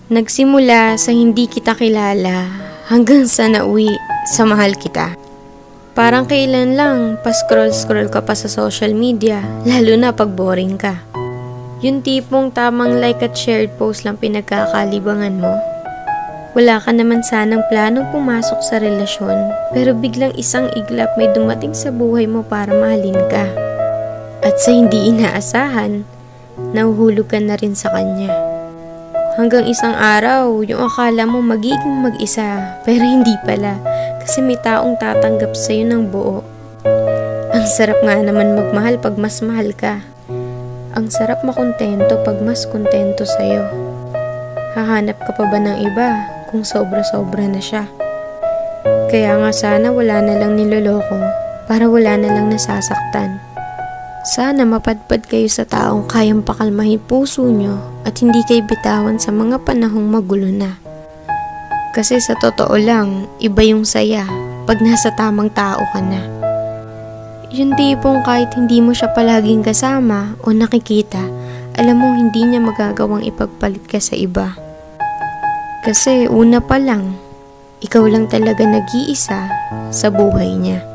Nagsimula sa hindi kita kilala hanggang sa nauwi sa mahal kita. Parang kailan lang pa-scroll-scroll ka pa sa social media, lalo na pag boring ka. Yung tipong tamang like at shared post lang pinagkakalibangan mo. Wala ka naman sanang planong pumasok sa relasyon, pero biglang isang iglap may dumating sa buhay mo para mahalin ka. At sa hindi inaasahan, nahuhulog ka na rin sa kanya. Hanggang isang araw, yung akala mo magiging mag-isa, pero hindi pala, kasi may taong tatanggap sa'yo ng buo. Ang sarap nga naman magmahal pag mas mahal ka. Ang sarap makontento pag mas kontento sa'yo. Hahanap ka pa ba ng iba kung sobra-sobra na siya? Kaya nga sana wala na lang niloloko para wala na lang nasasaktan. Sana mapadpad kayo sa taong kayang pakalmahin puso nyo at hindi kayo bitawan sa mga panahong magulo na. Kasi sa totoo lang, iba yung saya pag nasa tamang tao ka na. Yung tipong kahit hindi mo siya palaging kasama o nakikita, alam mo hindi niya magagawang ipagpalit ka sa iba. Kasi una pa lang, ikaw lang talaga nag-iisa sa buhay niya.